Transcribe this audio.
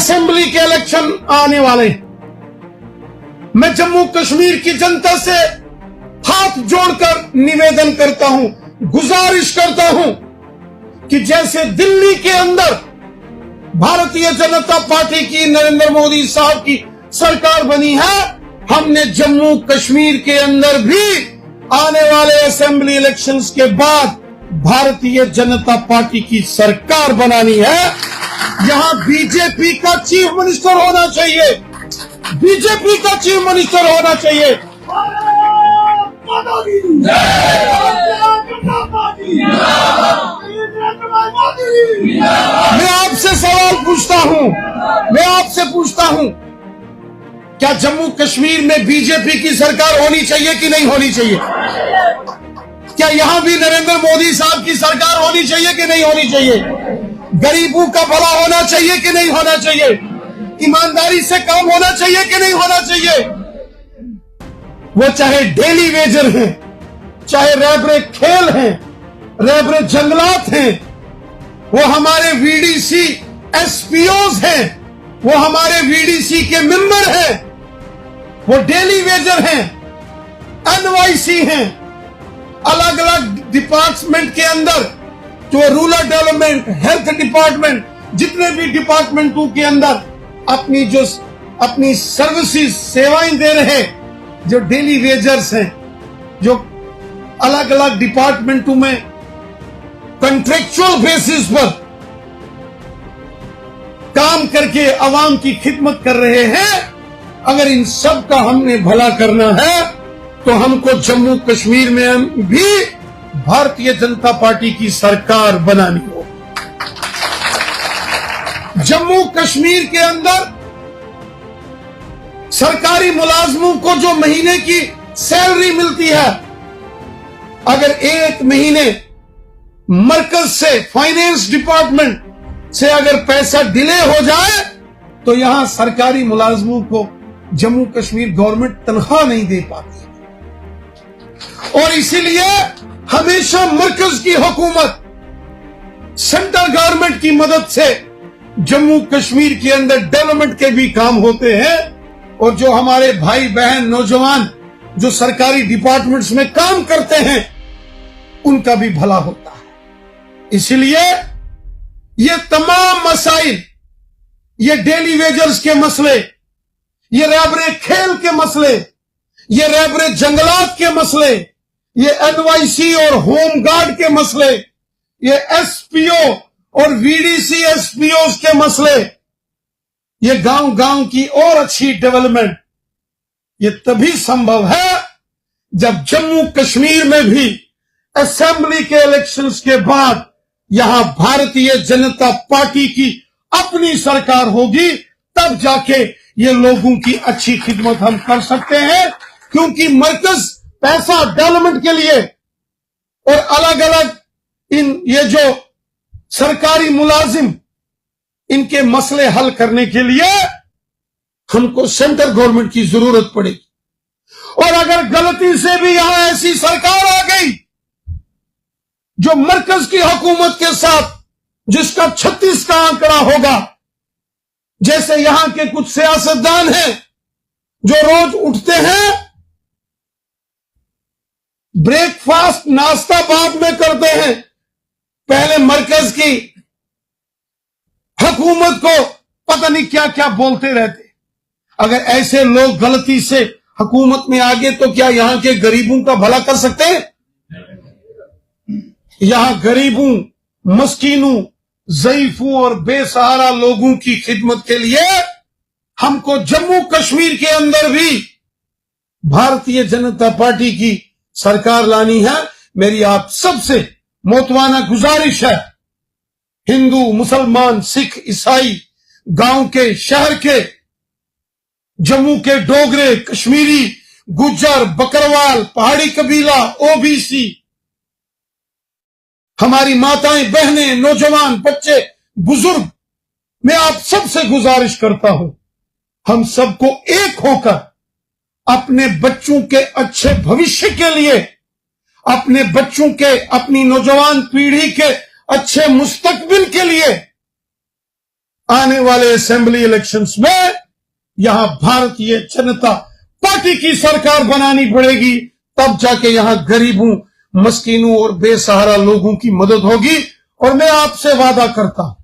Assembly के election आने वाले हैं। मैं जम्मू कश्मीर की जनता से हाथ जोड़कर निवेदन करता हूं, गुजारिश करता हूं कि जैसे दिल्ली के अंदर भारतीय जनता पार्टी की नरेंद्र मोदी साहब की सरकार बनी है, हमने जम्मू कश्मीर के अंदर भी आने वाले असेंबली इलेक्शंस के बाद भारतीय जनता पार्टी की सरकार बनानी है। यहां बीजेपी का चीफ मिनिस्टर होना चाहिए, बीजेपी का चीफ मिनिस्टर होना चाहिए। मैं आपसे सवाल पूछता हूं, मैं आपसे पूछता हूं, क्या जम्मू कश्मीर में बीजेपी की सरकार होनी चाहिए कि नहीं होनी चाहिए? क्या यहां भी नरेंद्र मोदी साहब की सरकार होनी चाहिए कि नहीं होनी चाहिए? गरीबों का भला होना चाहिए कि नहीं होना चाहिए? ईमानदारी से काम होना चाहिए कि नहीं होना चाहिए? वो चाहे डेली वेजर हैं, चाहे रैबरे खेल हैं, रैबरे जंगलात हैं, वो हमारे वीडीसी एसपीओज हैं, वो हमारे वीडीसी के मेंबर हैं, वो डेली वेजर हैं, एनवाईसी हैं, अलग अलग डिपार्टमेंट के अंदर जो रूरल डेवलपमेंट, हेल्थ डिपार्टमेंट, जितने भी डिपार्टमेंटों के अंदर अपनी सर्विसेज सेवाएं दे रहे जो डेली वेजर्स हैं, जो अलग अलग डिपार्टमेंटों में कॉन्ट्रेक्चुअल बेसिस पर काम करके अवाम की खिदमत कर रहे हैं, अगर इन सब का हमने भला करना है तो हमको जम्मू कश्मीर में भी भारतीय जनता पार्टी की सरकार बनानी हो। जम्मू कश्मीर के अंदर सरकारी मुलाजमों को जो महीने की सैलरी मिलती है, अगर एक महीने मरकज से, फाइनेंस डिपार्टमेंट से अगर पैसा डिले हो जाए तो यहां सरकारी मुलाजमों को जम्मू कश्मीर गवर्नमेंट तनख्वाह नहीं दे पाती, और इसीलिए हमेशा मरकज की हुकूमत सेंट्रल गवर्नमेंट की मदद से जम्मू कश्मीर के अंदर डेवलपमेंट के भी काम होते हैं, और जो हमारे भाई बहन नौजवान जो सरकारी डिपार्टमेंट्स में काम करते हैं उनका भी भला होता है। इसलिए ये तमाम मसाइल, ये डेली वेजर्स के मसले, ये रैबरे खेल के मसले, ये रैबरे जंगलात के मसले, ये एनवाईसी और होम गार्ड के मसले, ये एसपीओ और वीडीसी एसपीओ के मसले, ये गांव गांव की और अच्छी डेवलपमेंट, ये तभी संभव है जब जम्मू कश्मीर में भी असेंबली के इलेक्शंस के बाद यहां भारतीय जनता पार्टी की अपनी सरकार होगी, तब जाके ये लोगों की अच्छी खिदमत हम कर सकते हैं। क्योंकि मरकज पैसा डेवलपमेंट के लिए और अलग अलग ये जो सरकारी मुलाजिम, इनके मसले हल करने के लिए हमको सेंट्रल गवर्नमेंट की जरूरत पड़ेगी। और अगर गलती से भी यहां ऐसी सरकार आ गई जो मरकज की हुकूमत के साथ, जिसका 36 का आंकड़ा होगा, जैसे यहां के कुछ सियासतदान हैं जो रोज उठते हैं, ब्रेकफास्ट नाश्ता बाद में करते हैं, पहले मरकज की हुकूमत को पता नहीं क्या क्या बोलते रहते। अगर ऐसे लोग गलती से हुकूमत में आ गए तो क्या यहां के गरीबों का भला कर सकते हैं? यहां गरीबों, मस्कीनों, ज़ईफों और बेसहारा लोगों की खिदमत के लिए हमको जम्मू कश्मीर के अंदर भी भारतीय जनता पार्टी की सरकार लानी है। मेरी आप सबसे मोतवाना गुजारिश है, हिंदू, मुसलमान, सिख, ईसाई, गांव के, शहर के, जम्मू के डोगरे, कश्मीरी, गुज्जर, बकरवाल, पहाड़ी कबीला, ओबीसी, हमारी माताएं, बहनें, नौजवान, बच्चे, बुजुर्ग, मैं आप सबसे गुजारिश करता हूं, हम सबको एक होकर अपने बच्चों के अच्छे भविष्य के लिए, अपने बच्चों के, अपनी नौजवान पीढ़ी के अच्छे मुस्तकबिल के लिए आने वाले असेंबली इलेक्शंस में यहां भारतीय जनता पार्टी की सरकार बनानी पड़ेगी, तब जाके यहां गरीबों, मस्कीनों और बेसहारा लोगों की मदद होगी। और मैं आपसे वादा करता हूं